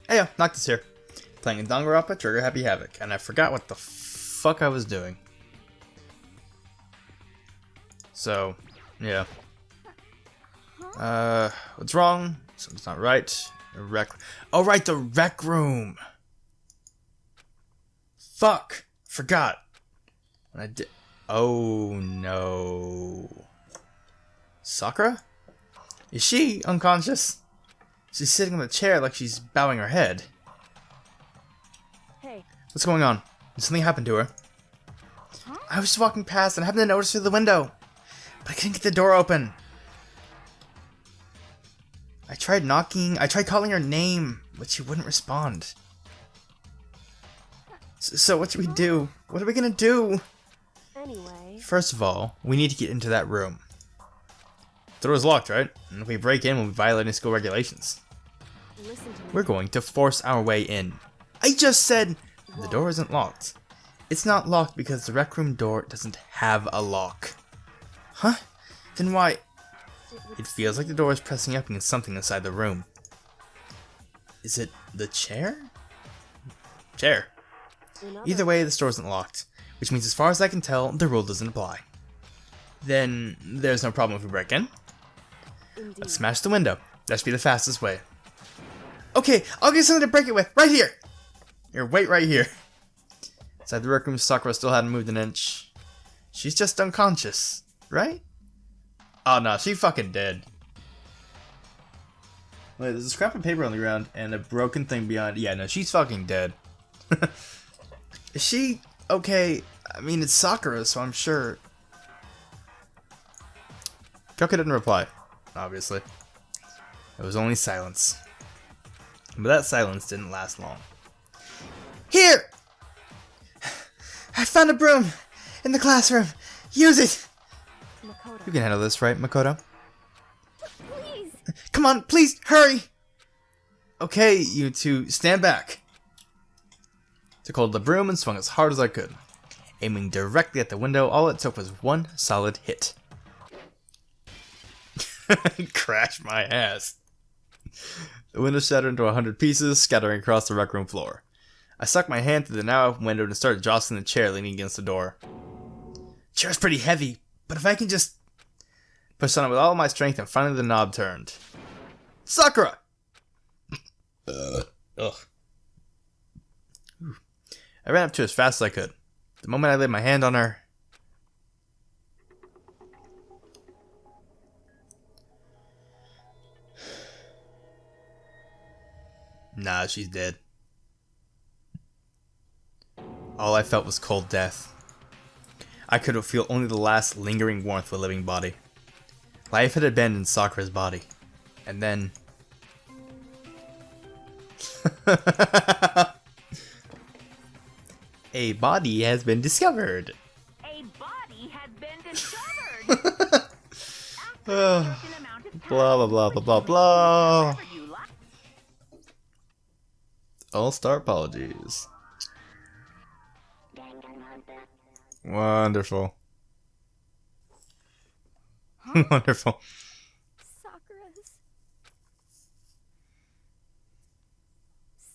Hey yo, Noctus here. Playing Danganronpa, Trigger Happy Havoc, and I forgot what the fuck I was doing. So, yeah. What's wrong? Something's not right. Oh right, the rec room! Fuck! Forgot. When I did. Oh no. Sakura? Is she unconscious? She's sitting in the chair like she's bowing her head. Hey. What's going on? Did something happen to her? Huh? I was just walking past and happened to notice through the window. But I couldn't get the door open. I tried knocking, I tried calling her name, but she wouldn't respond. So what should we do? What are we gonna do? Anyway. First of all, we need to get into that room. The door is locked, right? And if we break in, we'll be violating school regulations. Listen to me. We're going to force our way in. I just said the door isn't locked. It's not locked because the rec room door doesn't have a lock. Huh? Then why? It feels like the door is pressing up against something inside the room. Is it the chair? Chair. Either way, this door isn't locked, which means as far as I can tell, the rule doesn't apply. Then there's no problem if we break in. Indeed. Let's smash the window. That should be the fastest way. Okay, I'll get something to break it with. Right here! Here, wait right here. Inside the rec room, Sakura still hadn't moved an inch. She's just unconscious, right? Oh no, she fucking dead. Wait, there's a scrap of paper on the ground and a broken thing behind. Yeah, no, she's fucking dead. Is she okay? I mean, it's Sakura, so I'm sure. Kyoka didn't reply, obviously. It was only silence. But that silence didn't last long. Here! I found a broom in the classroom. Use it! Makoto. You can handle this, right, Makoto? Please! Come on, please, hurry! Okay, you two, stand back. Took hold of the broom and swung as hard as I could. Aiming directly at the window, all it took was one solid hit. Crash my ass. The window shattered into 100 pieces, scattering across the rec room floor. I stuck my hand through the now open window and started jostling the chair leaning against the door. The chair's pretty heavy, but if I can just push on it with all my strength, and finally the knob turned. Sakura! Ugh. I ran up to her as fast as I could. The moment I laid my hand on her, nah, she's dead. All I felt was cold death. I could feel only the last lingering warmth of a living body. Life had abandoned Sakura's body. And then... a body has been discovered. A body has been discovered! Blah, blah, blah, blah, blah, blah. All-star apologies. Wonderful. Wonderful.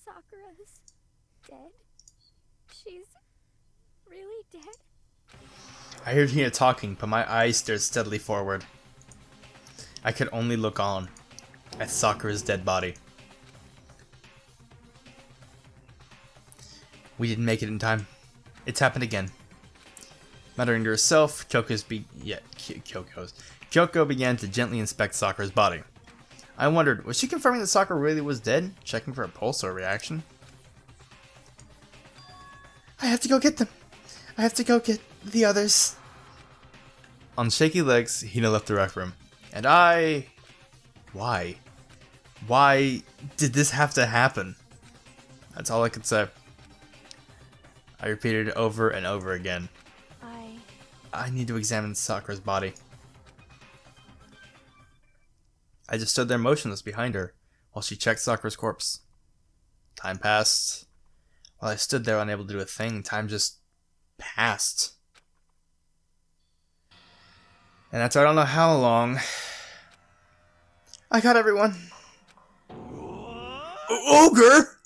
Sakura's dead? She's really dead? I heard Hina talking, but my eyes stared steadily forward. I could only look on at Sakura's dead body. We didn't make it in time. It's happened again. Muttering to herself, Kyoko began to gently inspect Sakura's body. I wondered, was she confirming that Sakura really was dead? Checking for a pulse or a reaction? I have to go get them. I have to go get the others. On shaky legs, Hina left the rec room. And I... Why? Why did this have to happen? That's all I could say. I repeated it over and over again. I need to examine Sakura's body. I just stood there motionless behind her while she checked Sakura's corpse. Time passed. While I stood there unable to do a thing, time just passed. And after I don't know how long, I got everyone. Ogre?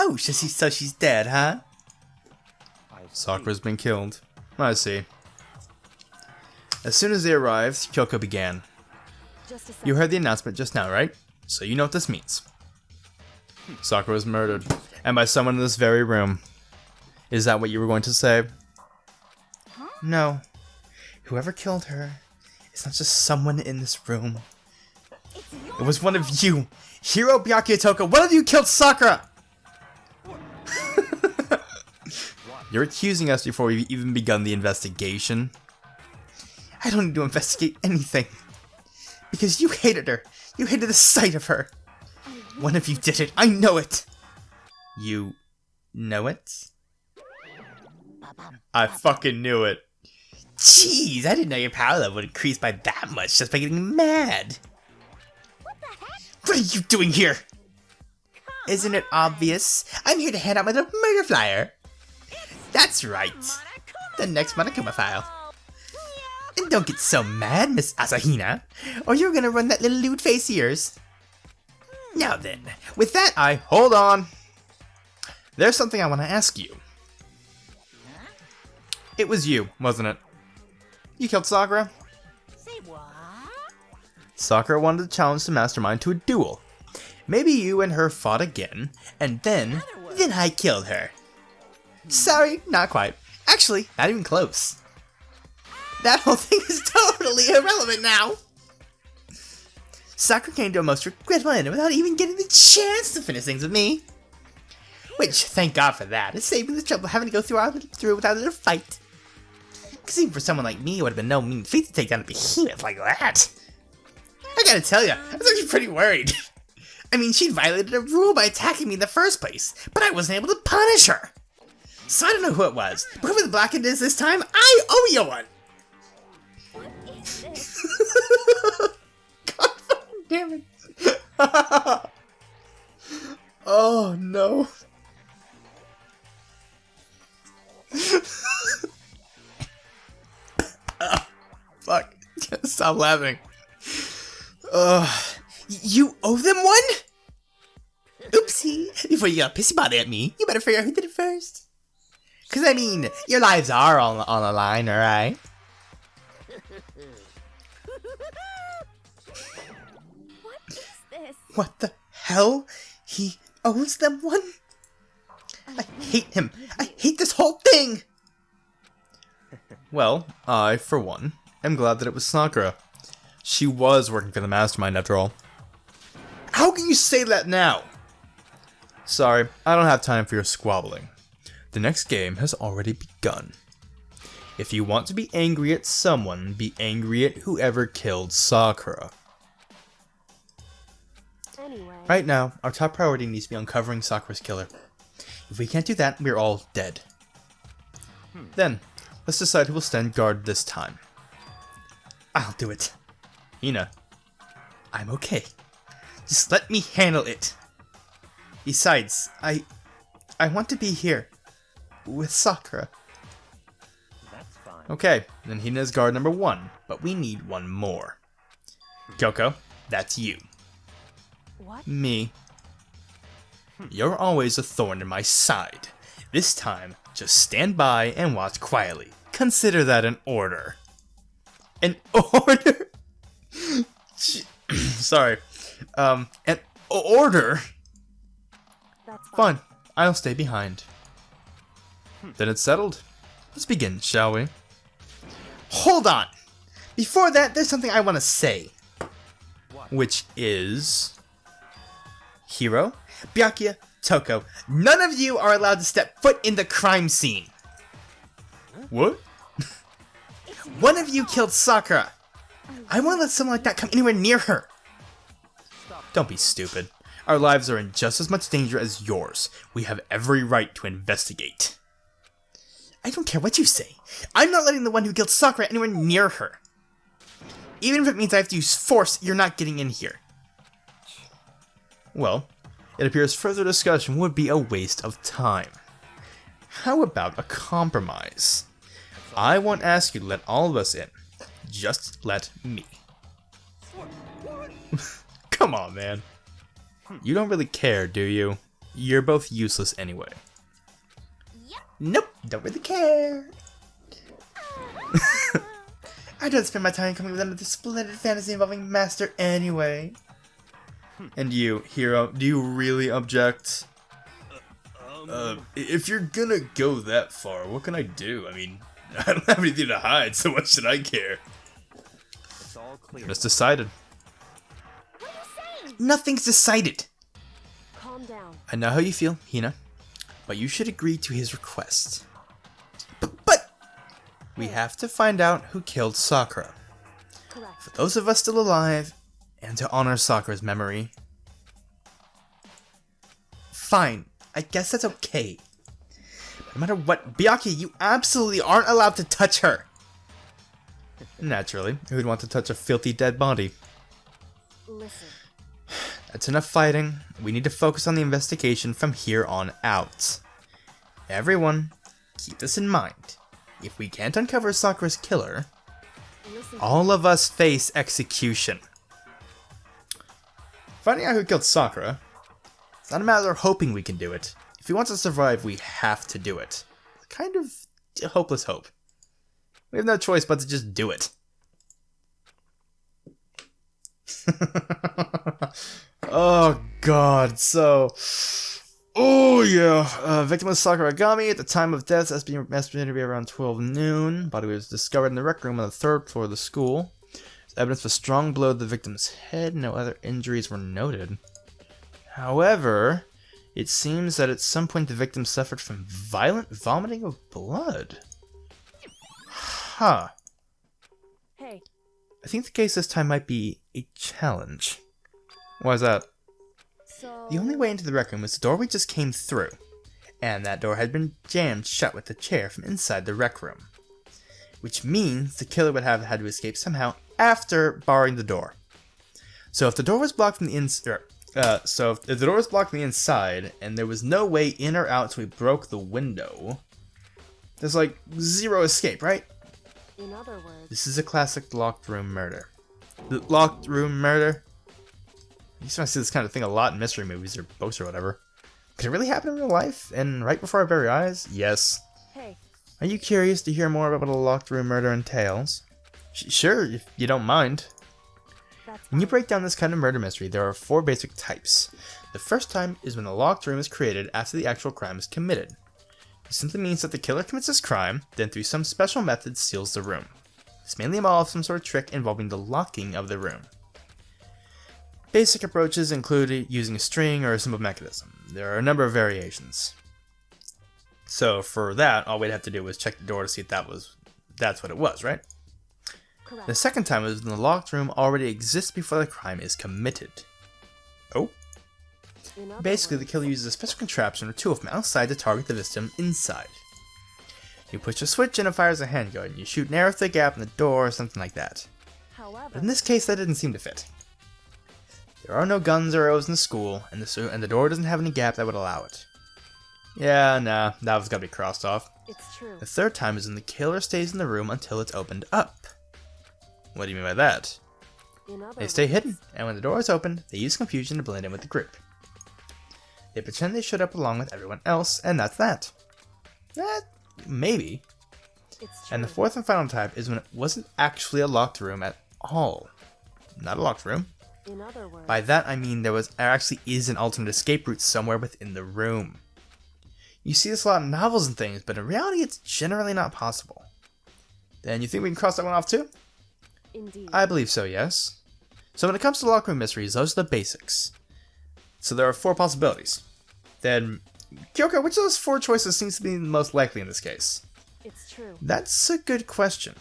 Oh, so she's dead, huh? Sakura's been killed. I see. As soon as they arrived, Kyoko began. You heard the announcement just now, right? So you know what this means. Sakura was murdered, and by someone in this very room. Is that what you were going to say? No. Whoever killed her, it's not just someone in this room. It was one of you. Hiro, Byakuya, Toko, one of you killed Sakura! You're accusing us before we've even begun the investigation. I don't need to investigate anything. Because you hated her. You hated the sight of her. One of you did it. I know it. You know it? I fucking knew it. Jeez, I didn't know your power level would increase by that much just by getting mad. What are you doing here? Isn't it obvious? I'm here to hand out my little murder flyer. That's right. The next Monokuma file. And don't get so mad, Miss Asahina, or you're gonna run that little lewd face of yours. Now then, with that hold on. There's something I want to ask you. It was you, wasn't it? You killed Sakura? Say what? Sakura wanted to challenge the mastermind to a duel. Maybe you and her fought again, and then I killed her. Sorry, not quite. Actually, not even close. That whole thing is totally irrelevant now. Sakura came to a most regretful end without even getting the chance to finish things with me. Which, thank God for that, it saved me the trouble of having to go through without a little fight. Because even for someone like me, it would have been no mean feat to take down a behemoth like that. I gotta tell ya, I was actually pretty worried. I mean, she'd violated a rule by attacking me in the first place, but I wasn't able to punish her. So I don't know who it was, but whoever the blackened is this time, I owe you one! What is this? God fucking damn it. Oh no. Fuck. Stop laughing. You owe them one? Oopsie. Before you got pissy body at me, you better figure out who did it first. Cause I mean, your lives are on the line, alright? What is this? What the hell? He owes them one? I hate him. I hate this whole thing! Well, I, for one, am glad that it was Sakura. She was working for the mastermind after all. How can you say that now? Sorry, I don't have time for your squabbling. The next game has already begun. If you want to be angry at someone, be angry at whoever killed Sakura. Anyway. Right now, our top priority needs to be uncovering Sakura's killer. If we can't do that, we're all dead. Then, let's decide who will stand guard this time. I'll do it. Ina, I'm okay. Just let me handle it. Besides, I want to be here with Sakura. That's fine. Okay, then Hina's guard number 1, but we need one more. Kyoko, that's you. What? Me. You're always a thorn in my side. This time, just stand by and watch quietly. Consider that an order. An order? Sorry. An order? That's Fine, I'll stay behind. Then it's settled. Let's begin, shall we? Hold on! Before that, there's something I want to say. Which is... Hiro, Byakuya, Toko, none of you are allowed to step foot in the crime scene. What? One of you killed Sakura. I won't let someone like that come anywhere near her. Don't be stupid. Our lives are in just as much danger as yours. We have every right to investigate. I don't care what you say. I'm not letting the one who killed Sakura anywhere near her. Even if it means I have to use force, you're not getting in here. Well, it appears further discussion would be a waste of time. How about a compromise? I won't ask you to let all of us in. Just let me. Come on, man. You don't really care, do you? You're both useless anyway. Yep. Nope, don't really care. I don't spend my time coming with another splendid fantasy involving Master anyway. And you, Hero, do you really object? If you're gonna go that far, what can I do? I mean, I don't have anything to hide, so what should I care? It's all clear. Just decided. What are you saying? Nothing's decided. Calm down. I know how you feel, Hina, but you should agree to his request. But we have to find out who killed Sakura. Correct. For those of us still alive, and to honor Sakura's memory. Fine, I guess that's okay. But no matter what, Byakuya, you absolutely aren't allowed to touch her. Naturally, who would want to touch a filthy dead body? Listen. That's enough fighting. We need to focus on the investigation from here on out. Everyone, keep this in mind. If we can't uncover Sakura's killer, Listen. all of us face execution. Finding out who killed Sakura, it's not a matter of hoping we can do it. If we want to survive, we have to do it. It's kind of a hopeless hope. We have no choice but to just do it. Oh god, so... Oh yeah, victim was Sakura Agami. At the time of death, estimated to be around 12 noon. Body was discovered in the rec room on the 3rd floor of the school. There's evidence of a strong blow to the victim's head. No other injuries were noted. However, it seems that at some point the victim suffered from violent vomiting of blood. Huh. Hey. I think the case this time might be a challenge. Why is that? So. The only way into the rec room was the door we just came through, and that door had been jammed shut with the chair from inside the rec room. Which means the killer would have had to escape somehow after barring the door. So if the door was blocked from the inside, if the door was blocked from the inside, and there was no way in or out so we broke the window, there's like zero escape, right? In other words. This is a classic locked room murder. The locked room murder? You used to see this kind of thing a lot in mystery movies or books or whatever. Could it really happen in real life? And right before our very eyes? Yes. Hey. Are you curious to hear more about what a locked room murder entails? Sure, if you don't mind. That's When you fine. break down this kind of murder mystery, there are 4 basic types. The first type is when a locked room is created after the actual crime is committed. It simply means that the killer commits this crime, then through some special method seals the room. This mainly involves some sort of trick involving the locking of the room. Basic approaches include using a string or a simple mechanism. There are a number of variations. So for that, all we'd have to do was check the door to see if that's what it was, right? Correct. The second time is when the locked room already exists before the crime is committed. Oh. In other Basically, the words. killer uses a special contraption or tool from outside to target the victim inside. You push a switch and it fires a handgun. You shoot an arrow through the gap in the door or something like that. However. But in this case, that didn't seem to fit. There are no guns or arrows in the school, and the door doesn't have any gap that would allow it. Yeah, nah, that was gotta be crossed off. It's true. The third time is when the killer stays in the room until it's opened up. What do you mean by that? In other They stay words. hidden, and when the door is opened, they use confusion to blend in with the group. They pretend they showed up along with everyone else, and that's that. Maybe. It's true. And the fourth and final type is when it wasn't actually a locked room at all. Not a locked room. In other words. By that I mean there actually is an alternate escape route somewhere within the room. You see this a lot in novels and things, but in reality it's generally not possible. Then you think we can cross that one off too? Indeed. I believe so, yes. So when it comes to locker room mysteries, those are the basics. So there are 4 possibilities. Then, Kyoko, which of those 4 choices seems to be the most likely in this case? It's true. That's a good question.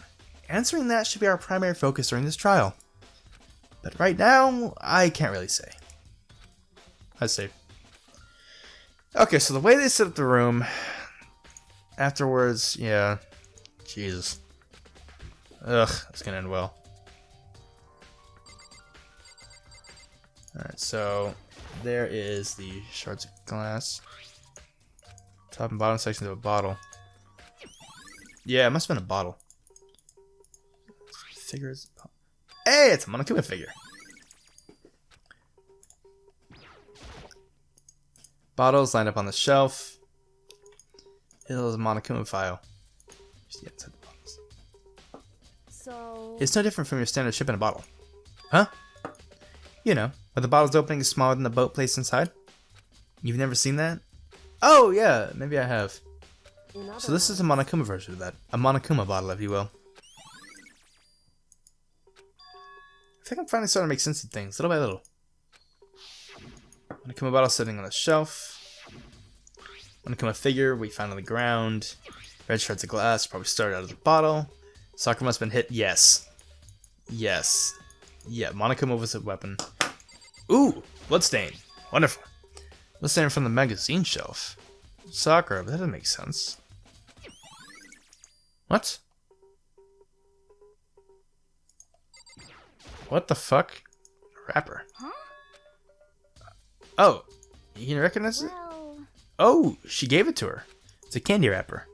Answering that should be our primary focus during this trial. But right now, I can't really say. Let's see. Okay, so the way they set up the room, afterwards, yeah, Jesus. Ugh, that's gonna end well. Alright, so there is the shards of glass. Top and bottom sections of a bottle. Yeah, it must have been a bottle. Figures. Hey, it's a Monokuma figure. Bottles lined up on the shelf. It is a Monokuma file. Just the outside the bottles. So It's no different from your standard ship in a bottle. Huh? You know, where the bottle's opening is smaller than the boat placed inside. You've never seen that? Oh, yeah, maybe I have. in other So this is a words, Monokuma version of that. A Monokuma bottle, if you will. I think I'm finally starting to make sense of things, little by little. Monokuma bottle sitting on a shelf. Monokuma figure we found on the ground. Red shards of glass probably started out of the bottle. Sakura must have been hit. Yes. Yes. Yeah, Monokuma was a weapon. Ooh, bloodstain. Wonderful. Bloodstain from the magazine shelf. Sakura, but that doesn't make sense. What? What the fuck? Wrapper. Huh? Oh, you can recognize it? Well, Oh, she gave it to her. It's a candy wrapper.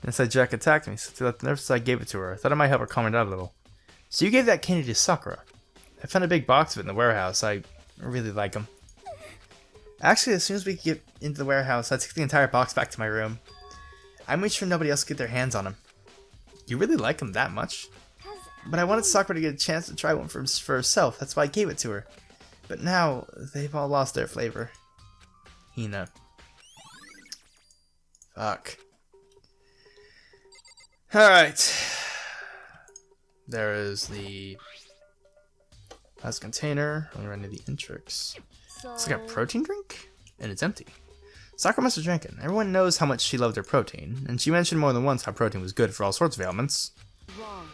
Inside Jack attacked me, so to let the nurse I gave it to her. I thought it might help her calm her down a little. So you gave that candy to Sakura. I found a big box of it in the warehouse. I really like them. Actually, as soon as we get into the warehouse, I took the entire box back to my room. I made sure nobody else could get their hands on them. You really like them that much? 'cause But I wanted Sakura to get a chance to try one for herself. That's why I gave it to her. But now, they've all lost their flavor. Hina. Fuck. Alright. There is the last container. I'm running the Intrix. so It's like a protein drink, and it's empty. Sakura must have drank it. Everyone knows how much she loved her protein, and she mentioned more than once how protein was good for all sorts of ailments. wrong.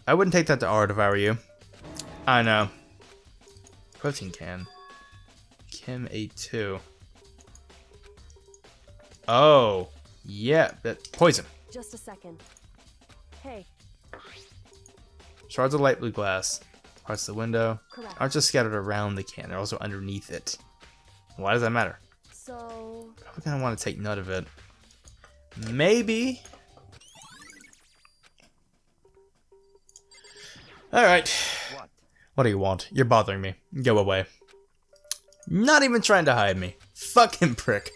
I wouldn't take that to heart if I were you. I know. Protein can. Kim A2. Oh, yeah, that poison. Just a second. Hey, Shards of light blue glass. Parts of the window correct. aren't just scattered around the can, they're also underneath it. Why does that matter? So Probably gonna want to take note of it. Maybe. Alright. What? What do you want? You're bothering me. Go away. Not even trying to hide me. Fucking prick.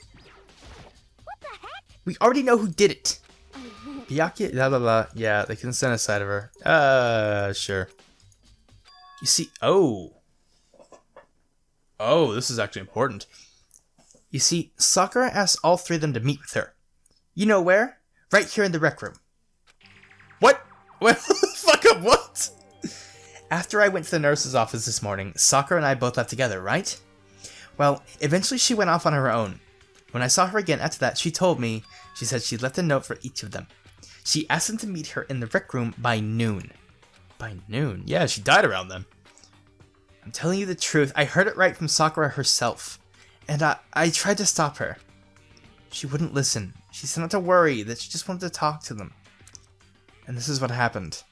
what the heck? We already know who did it. Byakuya, blah blah blah. Yeah, they can send a side of her. Sure. You see, oh, this is actually important. You see, Sakura asked all three of them to meet with her. You know where? Right here in the rec room. What? What? Fuck up, what? After I went to the nurse's office this morning, Sakura and I both left together, right? Well, eventually she went off on her own. When I saw her again after that, she told me, she said she left a note for each of them. She asked them to meet her in the rec room by noon. By noon? Yeah, she died around then. I'm telling you the truth, I heard it right from Sakura herself. And I tried to stop her. She wouldn't listen. She said not to worry, that she just wanted to talk to them. And this is what happened.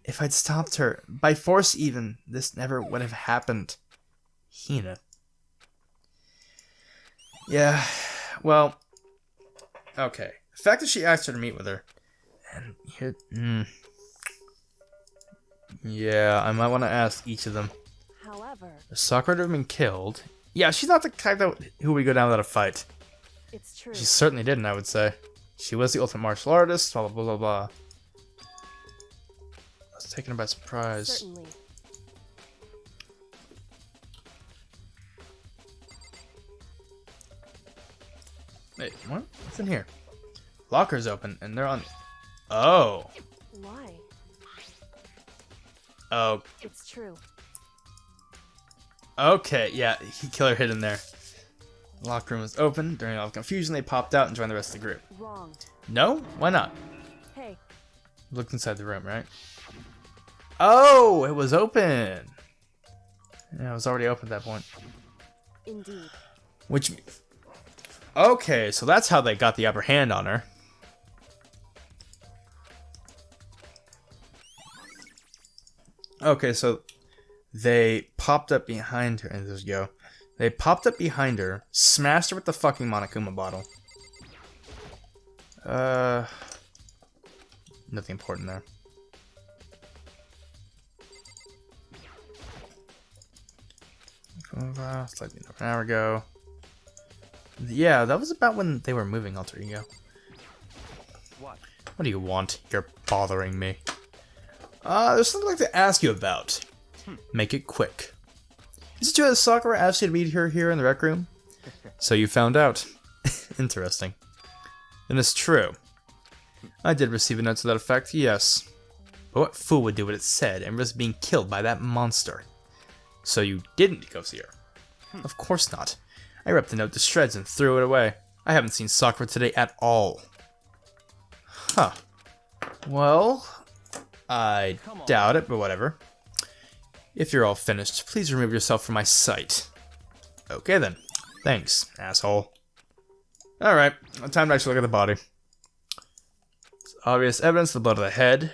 If I'd stopped her, by force even, this never would have happened. Hina. Yeah, well, okay. The fact that she asked her to meet with her, and here, yeah, I might want to ask each of them. However, If Sakura have been killed, yeah, she's not the type that who would go down without a fight. it's true. She certainly didn't, I would say. She was the ultimate martial artist, blah blah blah blah. I was taken by surprise. Certainly. Wait, what? What's in here? Locker's open, and they're on. Oh. Why? Oh. It's true. Okay, yeah, killer hid in there. The locker room was open. During all the confusion, they popped out and joined the rest of the group. Wrong. No? Why not? Hey, Looked inside the room, right? Oh, it was open. Yeah, it was already open at that point. indeed. Which. Okay, so that's how they got the upper hand on her. Okay, so they popped up behind her, and there you go. They popped up behind her, smashed her with the fucking Monokuma bottle. Nothing important there. Slightly over an hour ago. Yeah, that was about when they were moving, Alter Ego. What? What do you want? You're bothering me. There's something I'd like to ask you about. Make it quick. Is it true that Sakura asked you to meet her here in the rec room? So you found out. Interesting. And it's true. I did receive a note to that effect, yes. But what fool would do what it said and risk being killed by that monster? So you didn't go see her? Of course not. I ripped the note to shreds and threw it away. I haven't seen Sakura today at all. Huh. Well, I doubt it, but whatever. If you're all finished, please remove yourself from my sight. Okay then. Thanks, asshole. Alright, time to actually look at the body. It's obvious evidence of the blood of the head.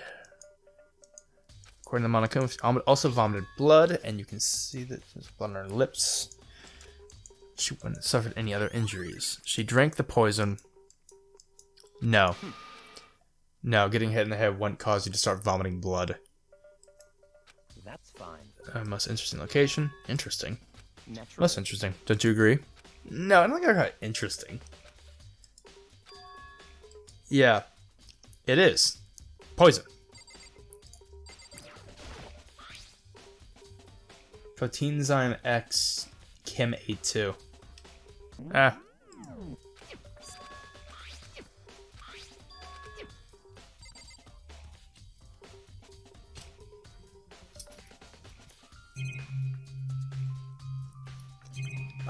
According to Monokuma, she also vomited blood, and you can see that there's blood on her lips. She wouldn't have suffered any other injuries. She drank the poison. No. No, getting hit in the head wouldn't cause you to start vomiting blood. That's fine. Most interesting location. Interesting. Natural. Less interesting. Don't you agree? No, I don't think I got interesting. Yeah. It is. Poison. Proteinzyme X Chem A2. Ah.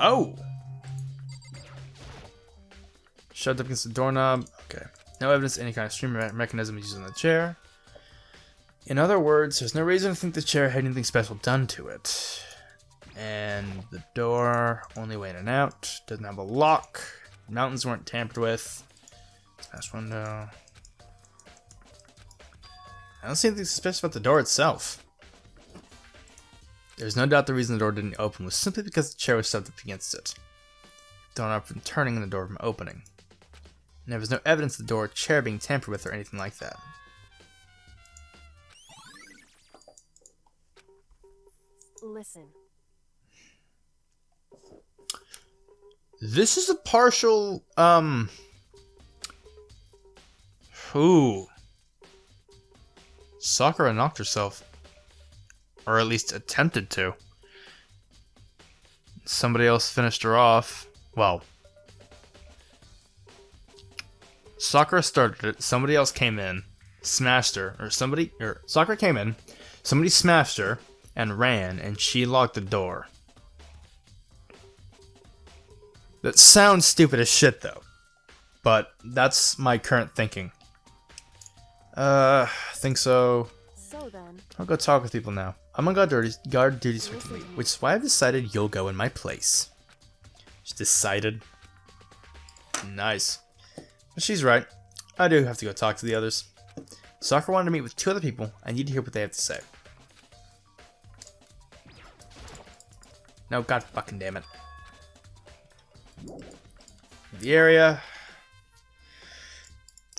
Oh! Shoved up against the doorknob. Okay. No evidence of any kind of stream mechanism used in the chair. In other words, there's no reason to think the chair had anything special done to it. And the door, only way in and out. Doesn't have a lock. Mountains weren't tampered with. Smash window. I don't see anything suspicious about the door itself. There's no doubt the reason the door didn't open was simply because the chair was shoved up against it. Don't up from turning the door from opening. And there was no evidence of the door or chair being tampered with or anything like that. Listen. This is a partial, Ooh. Sakura knocked herself. Or at least attempted to. Somebody else finished her off. Well. Sakura started it, somebody else came in, smashed her, Sakura came in, somebody smashed her, and ran, and she locked the door. That sounds stupid as shit, though. But that's my current thinking. I think so. So then. I'll go talk with people now. I'm on guard duties for the week, which is why I've decided you'll go in my place. She's decided. Nice. But she's right. I do have to go talk to the others. Sakura wanted to meet with 2 other people. I need to hear what they have to say. No, god fucking damn it. The area.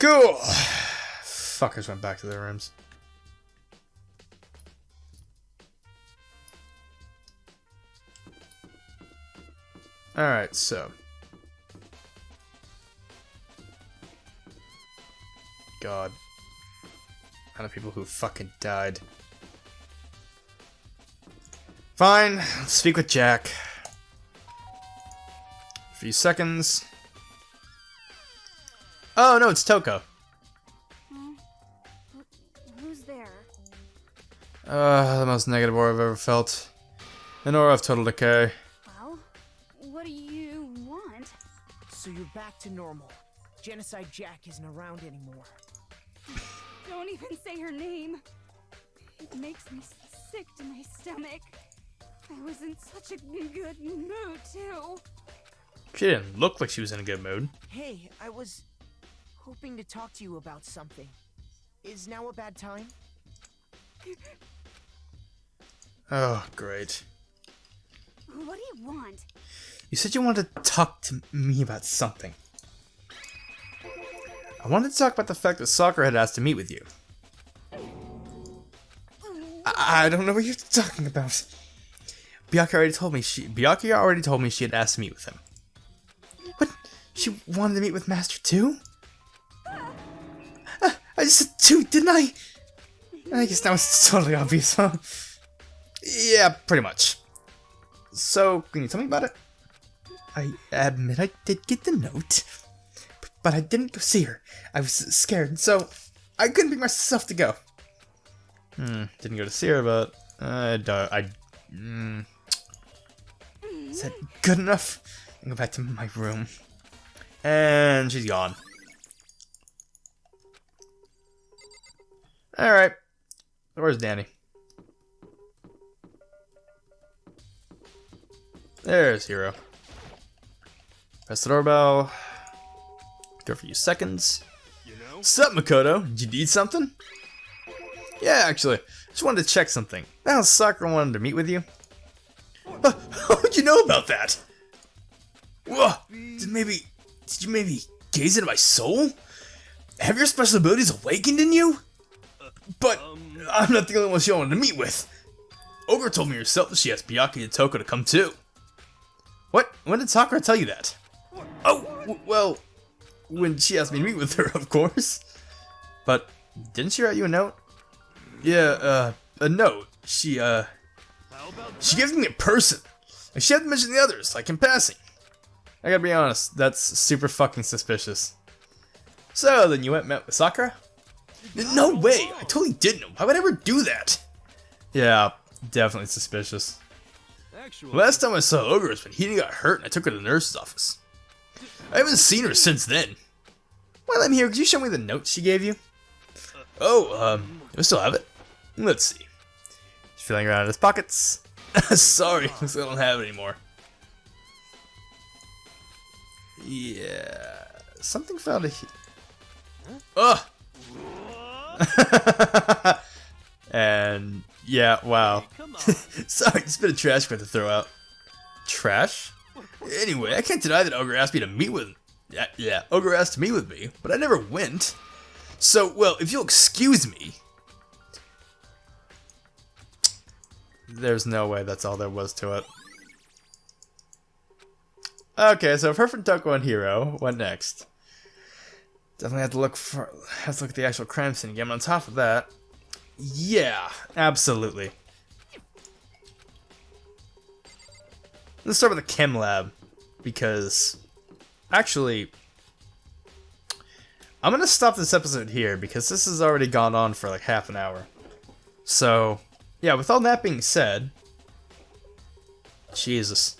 Cool. Fuckers went back to their rooms. Alright, so. God. Kind of people who fucking died. Fine, let's speak with Jack. A few seconds. Oh no, it's Toko. Who's there? The most negative aura I've ever felt. An aura of total decay. Well, what do you want? So you're back to normal. Genocide Jack isn't around anymore. Don't even say her name. It makes me sick to my stomach. I was in such a good mood, too. She didn't look like she was in a good mood. Hey, I was hoping to talk to you about something. Is now a bad time? Oh, great. What do you want? You said you wanted to talk to me about something. I wanted to talk about the fact that Sakura had asked to meet with you. I don't know what you're talking about. Byakuya already told me she had asked to meet with him. But She wanted to meet with Master too? I just said two, didn't I? I guess now it's totally obvious, huh? Yeah, pretty much. So, can you tell me about it? I admit I did get the note, but I didn't go see her. I was scared, so I couldn't bring myself to go. Didn't go to see her, but is that good enough? I go back to my room. And she's gone. Alright. Where's Danny? There's Hero. Press the doorbell. Go for a few seconds. Sup, Makoto? Did you need something? Yeah, actually. Just wanted to check something. Now Sakura wanted to meet with you. How'd you know about that? Whoa! Did you maybe gaze into my soul? Have your special abilities awakened in you? But I'm not the only one she wanted to meet with. Ogre told me herself that she asked Byakuya and Toko to come too. What? When did Sakura tell you that? Oh, well, when she asked me to meet with her, of course. But didn't she write you a note? Yeah, a note. She gave me a person. And she hadn't mentioned the others, like in passing. I gotta be honest, that's super fucking suspicious. So, then you went and met with Sakura? No way! I totally didn't. Why would I ever do that? Yeah, definitely suspicious. Last time I saw Ogre was when he got hurt and I took her to the nurse's office. I haven't seen her since then. While I'm here, could you show me the note she gave you? Oh, do I still have it? Let's see. He's feeling around in his pockets. Sorry, looks like I don't have it anymore. Yeah, something found a. Ugh. And yeah, wow. Sorry, it's a bit of trash for to throw out. Trash? Anyway, I can't deny that Ogre asked me to meet with. Yeah, Ogre asked to meet with me, but I never went. So, well, if you'll excuse me. There's no way that's all there was to it. Okay, so her from Toko and Hero. What next? Definitely have to look at the actual crime scene again. On top of that, yeah, absolutely. Let's start with the chem lab because actually, I'm gonna stop this episode here because this has already gone on for like half an hour. So, yeah. With all that being said, Jesus.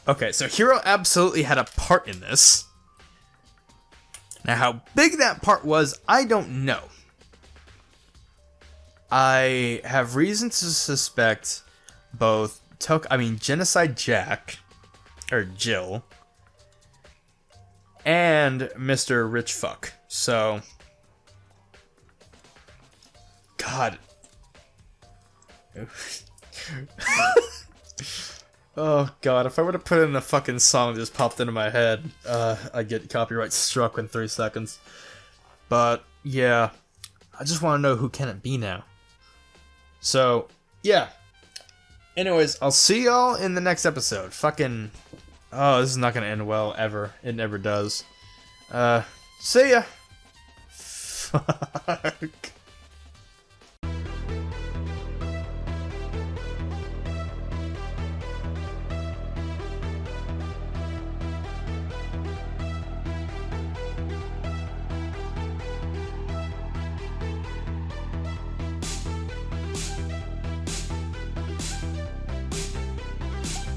Okay, so Hero absolutely had a part in this. Now, how big that part was, I don't know. I have reason to suspect both Genocide Jack, or Jill, and Mr. Rich Fuck. So, God. Oh god, if I were to put in a fucking song that just popped into my head, I'd get copyright struck in 3 seconds. But, yeah. I just want to know who can it be now. So, yeah. Anyways, I'll see y'all in the next episode. Fucking... Oh, this is not gonna end well, ever. It never does. See ya! Fuck.